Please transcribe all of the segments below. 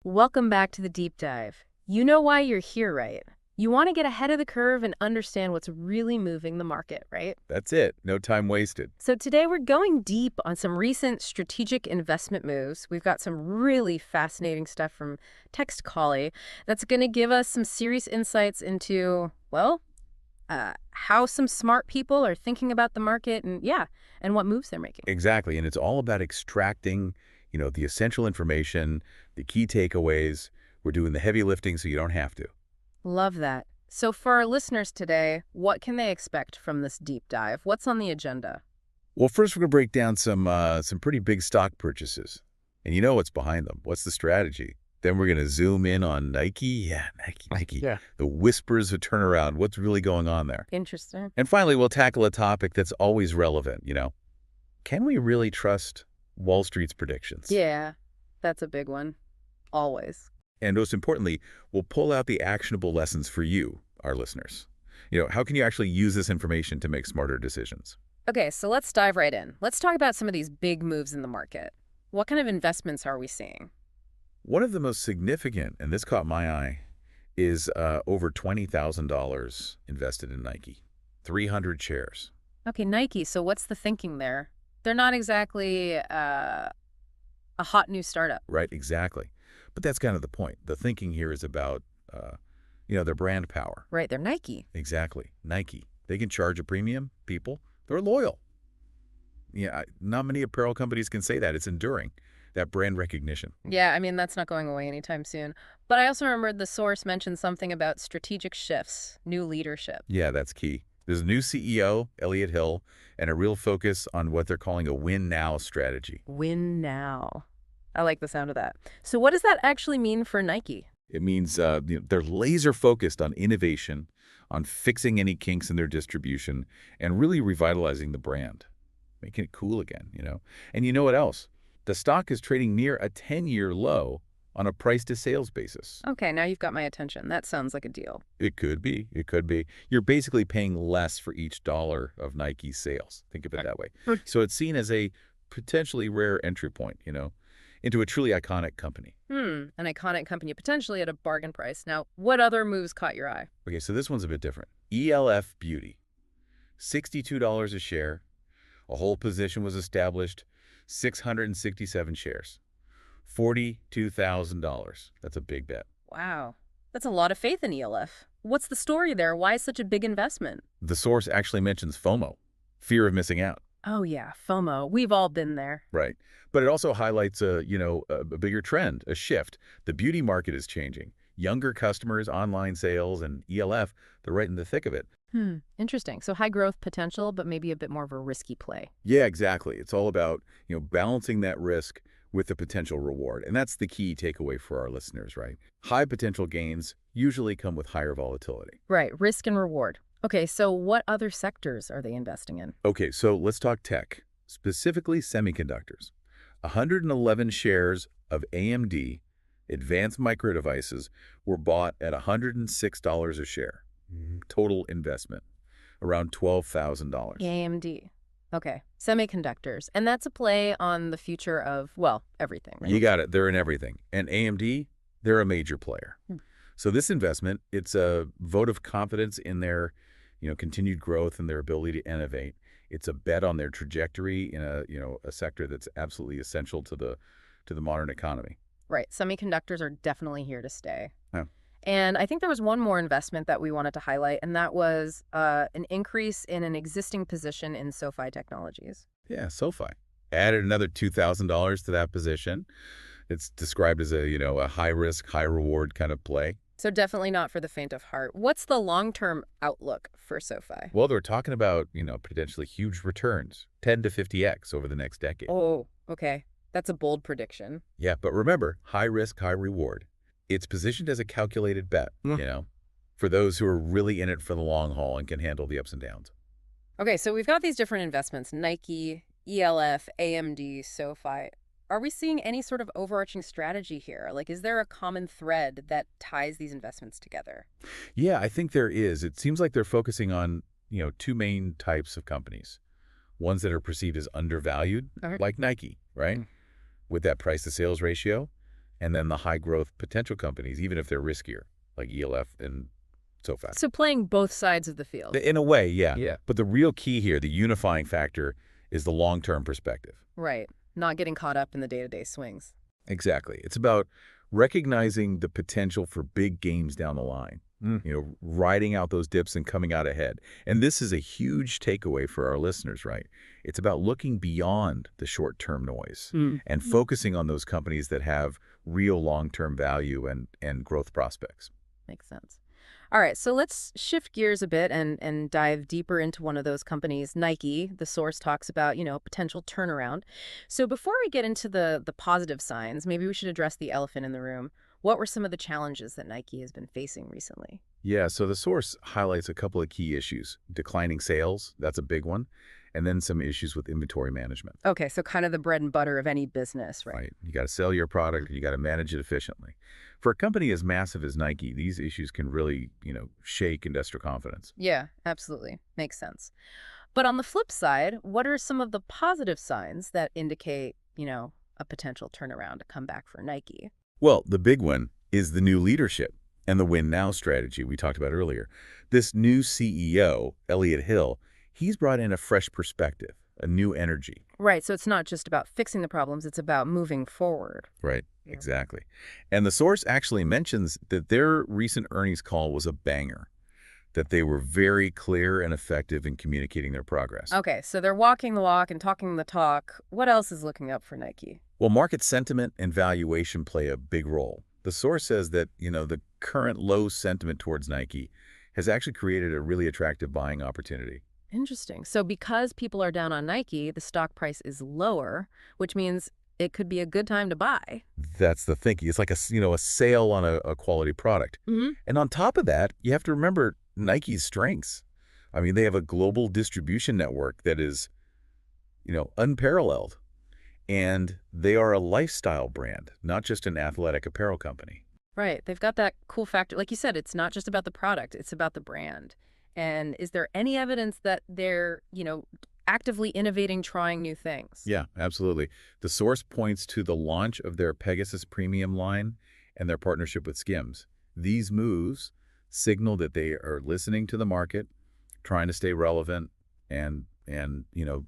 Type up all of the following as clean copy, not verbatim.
Welcome back to the deep dive. You know why you're here, right? You want to get ahead of the curve and understand what's really moving the market, right? That's it. No time wasted. So today we're going deep on some recent strategic investment moves. We've got some really fascinating stuff from Text Collie that's going to give us some serious insights into, how some smart people are thinking about the market and what moves they're making. Exactly. And it's all about extracting, the essential information, the key takeaways. We're doing the heavy lifting so you don't have to. Love that. So for our listeners today, what can they expect from this deep dive? What's on the agenda? Well, first we're going to break down some pretty big stock purchases. And you know what's behind them. What's the strategy? Then we're going to zoom in on Nike. Yeah, Nike. Yeah. The whispers of turnaround. What's really going on there? Interesting. And finally, we'll tackle a topic that's always relevant, Can we really trust Wall Street's predictions? Yeah, that's a big one. Always. And most importantly, we'll pull out the actionable lessons for you, our listeners. How can you actually use this information to make smarter decisions? Okay, so let's dive right in. Let's talk about some of these big moves in the market. What kind of investments are we seeing? One of the most significant, and this caught my eye, is over $20,000 invested in Nike. 300 shares. Okay, Nike, so what's the thinking there? They're not exactly a hot new startup. Right, exactly. But that's kind of the point. The thinking here is about, their brand power. Right, they're Nike. Exactly. Nike. They can charge a premium. People, they're loyal. Yeah, not many apparel companies can say that. It's enduring, that brand recognition. Yeah, I mean, that's not going away anytime soon. But I also remembered the source mentioned something about strategic shifts, new leadership. Yeah, that's key. There's a new CEO, Elliott Hill, and a real focus on what they're calling a win-now strategy. Win now. I like the sound of that. So what does that actually mean for Nike? It means they're laser-focused on innovation, on fixing any kinks in their distribution, and really revitalizing the brand, making it cool again, And you know what else? The stock is trading near a 10-year low on a price-to-sales basis. Okay, now you've got my attention. That sounds like a deal. It could be. It could be. You're basically paying less for each dollar of Nike's sales. Think of it that way. So it's seen as a potentially rare entry point, into a truly iconic company. An iconic company, potentially at a bargain price. Now, what other moves caught your eye? Okay, so this one's a bit different. ELF Beauty, $62 a share. A whole position was established, 667 shares, $42,000. That's a big bet. Wow, that's a lot of faith in ELF. What's the story there? Why such a big investment? The source actually mentions FOMO, fear of missing out. Oh yeah, FOMO. We've all been there. Right. But it also highlights a bigger trend, a shift. The beauty market is changing. Younger customers, online sales, and ELF, they're right in the thick of it. Interesting. So high growth potential, but maybe a bit more of a risky play. Yeah, exactly. It's all about, balancing that risk with the potential reward. And that's the key takeaway for our listeners, right? High potential gains usually come with higher volatility. Right, risk and reward. Okay, so what other sectors are they investing in? Okay, so let's talk tech, specifically semiconductors. 111 shares of AMD, Advanced Micro Devices, were bought at $106 a share. Total investment, around $12,000. AMD. Okay, semiconductors. And that's a play on the future of, everything, right? You got it. They're in everything. And AMD, they're a major player. So this investment, it's a vote of confidence in their, continued growth and their ability to innovate. It's a bet on their trajectory in a sector that's absolutely essential to the modern economy. Right. Semiconductors are definitely here to stay. Yeah. And I think there was one more investment that we wanted to highlight, and that was an increase in an existing position in SoFi Technologies. Yeah, SoFi. Added another $2,000 to that position. It's described as a high-risk, high-reward kind of play. So definitely not for the faint of heart. What's the long-term outlook for SoFi? Well, they're talking about, potentially huge returns, 10 to 50x over the next decade. Oh, okay. That's a bold prediction. Yeah, but remember, high risk, high reward. It's positioned as a calculated bet, for those who are really in it for the long haul and can handle the ups and downs. Okay, so we've got these different investments, Nike, ELF, AMD, SoFi. Are we seeing any sort of overarching strategy here? Like, is there a common thread that ties these investments together? Yeah, I think there is. It seems like they're focusing on, two main types of companies. Ones that are perceived as undervalued, like Nike, right? With that price-to-sales ratio. and then the high-growth potential companies, even if they're riskier, like ELF and so forth. So playing both sides of the field. In a way, yeah. Yeah. But the real key here, the unifying factor, is the long-term perspective. Right. Not getting caught up in the day-to-day swings. Exactly. It's about recognizing the potential for big gains down the line, riding out those dips and coming out ahead. And this is a huge takeaway for our listeners, right? It's about looking beyond the short-term noise and focusing on those companies that have real long-term value and growth prospects. Makes sense. All right, so let's shift gears a bit and dive deeper into one of those companies, Nike. The source talks about, potential turnaround. So before we get into the positive signs, maybe we should address the elephant in the room. What were some of the challenges that Nike has been facing recently? Yeah, so the source highlights a couple of key issues. Declining sales, that's a big one, and then some issues with inventory management. Okay, so kind of the bread and butter of any business, right? Right. You got to sell your product, and you got to manage it efficiently. For a company as massive as Nike, these issues can really, shake investor confidence. Yeah, absolutely. Makes sense. But on the flip side, what are some of the positive signs that indicate, a potential turnaround, a comeback for Nike? Well, the big one is the new leadership and the win now strategy we talked about earlier. This new CEO, Elliott Hill, he's brought in a fresh perspective, a new energy. Right, so it's not just about fixing the problems, it's about moving forward. Right, Yeah. exactly. And the source actually mentions that their recent earnings call was a banger, that they were very clear and effective in communicating their progress. Okay, so they're walking the walk and talking the talk. What else is looking up for Nike? Well, market sentiment and valuation play a big role. The source says that, the current low sentiment towards Nike has actually created a really attractive buying opportunity. Interesting. So because people are down on Nike, the stock price is lower, which means it could be a good time to buy. That's the thinking. It's like a sale on a quality product. And on top of that, you have to remember Nike's strengths. I mean, they have a global distribution network that is, unparalleled. And they are a lifestyle brand, not just an athletic apparel company. Right. They've got that cool factor. Like you said, it's not just about the product, it's about the brand. And is there any evidence that they're, actively innovating, trying new things? Yeah, absolutely. The source points to the launch of their Pegasus Premium line and their partnership with Skims. These moves signal that they are listening to the market, trying to stay relevant, and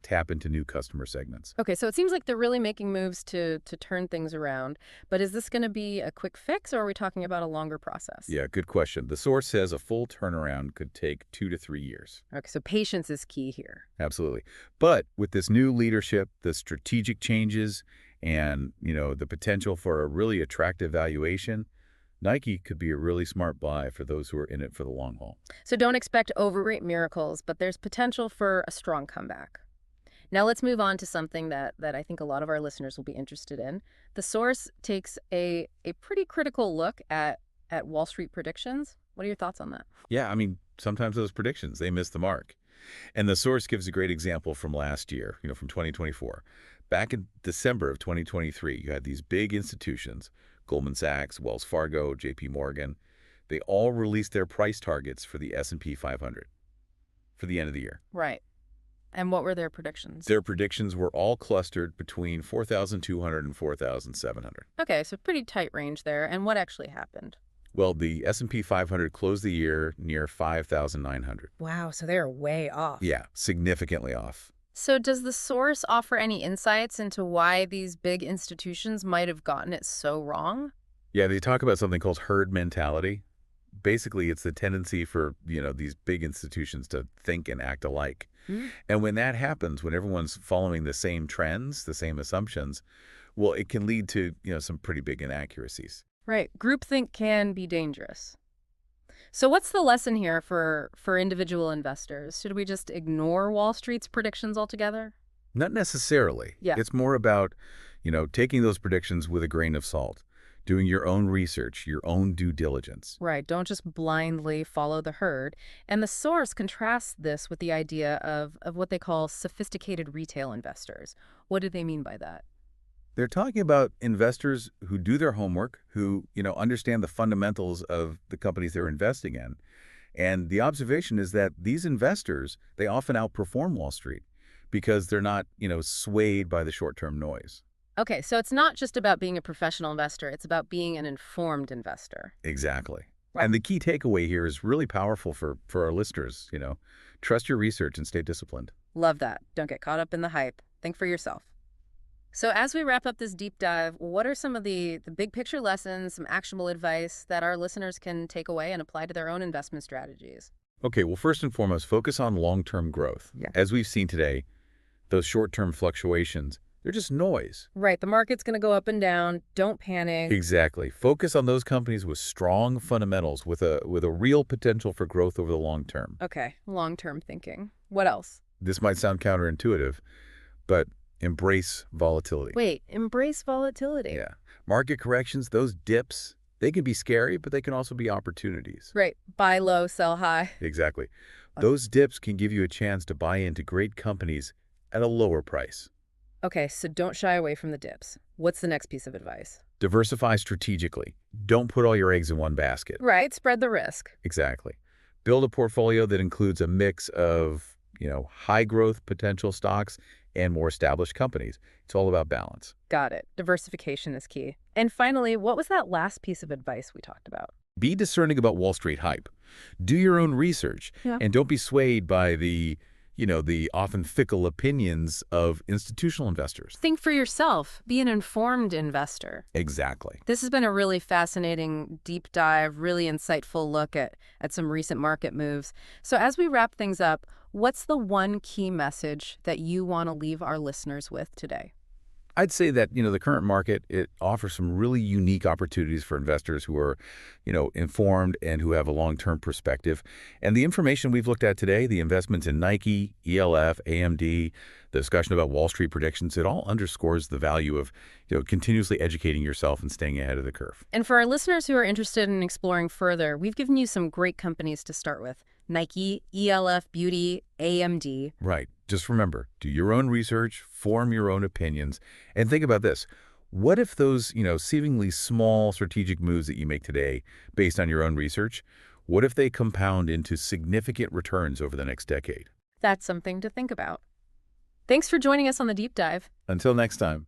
tap into new customer segments. Okay, so it seems like they're really making moves to turn things around. But is this going to be a quick fix, or are we talking about a longer process? Yeah, good question. The source says a full turnaround could take 2 to 3 years. Okay, so patience is key here. Absolutely. But with this new leadership, the strategic changes, and, the potential for a really attractive valuation, Nike could be a really smart buy for those who are in it for the long haul. So don't expect overnight miracles, but there's potential for a strong comeback. Now let's move on to something that I think a lot of our listeners will be interested in. The source takes a pretty critical look at Wall Street predictions. What are your thoughts on that? Yeah, I mean, sometimes those predictions, they miss the mark. And the source gives a great example from last year, from 2024. Back in December of 2023, you had these big institutions, Goldman Sachs, Wells Fargo, JP Morgan. They all released their price targets for the S&P 500 for the end of the year. Right. And what were their predictions? Their predictions were all clustered between 4,200 and 4,700. Okay, so pretty tight range there. And what actually happened? Well, the S&P 500 closed the year near 5,900. Wow, so they're way off. Yeah, significantly off. So does the source offer any insights into why these big institutions might have gotten it so wrong? Yeah, they talk about something called herd mentality. Basically, it's the tendency for, these big institutions to think and act alike. And when that happens, when everyone's following the same trends, the same assumptions, well, it can lead to, some pretty big inaccuracies. Right. Groupthink can be dangerous. So what's the lesson here for individual investors? Should we just ignore Wall Street's predictions altogether? Not necessarily. Yeah. It's more about, taking those predictions with a grain of salt, doing your own research, your own due diligence. Right. Don't just blindly follow the herd. And the source contrasts this with the idea of what they call sophisticated retail investors. What do they mean by that? They're talking about investors who do their homework, who, understand the fundamentals of the companies they're investing in. And the observation is that these investors, they often outperform Wall Street because they're not, swayed by the short-term noise. Okay, so it's not just about being a professional investor. It's about being an informed investor. Exactly. Right. And the key takeaway here is really powerful for our listeners, Trust your research and stay disciplined. Love that. Don't get caught up in the hype. Think for yourself. So as we wrap up this deep dive, what are some of the big picture lessons, some actionable advice that our listeners can take away and apply to their own investment strategies? Okay, well, first and foremost, focus on long-term growth. Yeah. As we've seen today, those short-term fluctuations, they're just noise. Right, the market's going to go up and down. Don't panic. Exactly. Focus on those companies with strong fundamentals, with a real potential for growth over the long term. Okay, long-term thinking. What else? This might sound counterintuitive, but embrace volatility. Wait, embrace volatility. Yeah. Market corrections, those dips, they can be scary, but they can also be opportunities. Right, buy low, sell high. Exactly. Those dips can give you a chance to buy into great companies at a lower price. Okay, so don't shy away from the dips. What's the next piece of advice? Diversify strategically. Don't put all your eggs in one basket. Right, spread the risk. Exactly. Build a portfolio that includes a mix of, high growth potential stocks and more established companies. It's all about balance. Got it. Diversification is key. And finally, what was that last piece of advice we talked about? Be discerning about Wall Street hype. Do your own research, Yeah. and don't be swayed by the often fickle opinions of institutional investors. Think for yourself. Be an informed investor. Exactly. This has been a really fascinating deep dive, really insightful look at some recent market moves. So as we wrap things up, what's the one key message that you want to leave our listeners with today? I'd say that, the current market, it offers some really unique opportunities for investors who are, informed and who have a long-term perspective. And the information we've looked at today, the investments in Nike, ELF, AMD, the discussion about Wall Street predictions, it all underscores the value of, continuously educating yourself and staying ahead of the curve. And for our listeners who are interested in exploring further, we've given you some great companies to start with. Nike, ELF Beauty, AMD. Right. Just remember, do your own research, form your own opinions, and think about this. What if those, seemingly small strategic moves that you make today based on your own research, what if they compound into significant returns over the next decade? That's something to think about. Thanks for joining us on the deep dive. Until next time.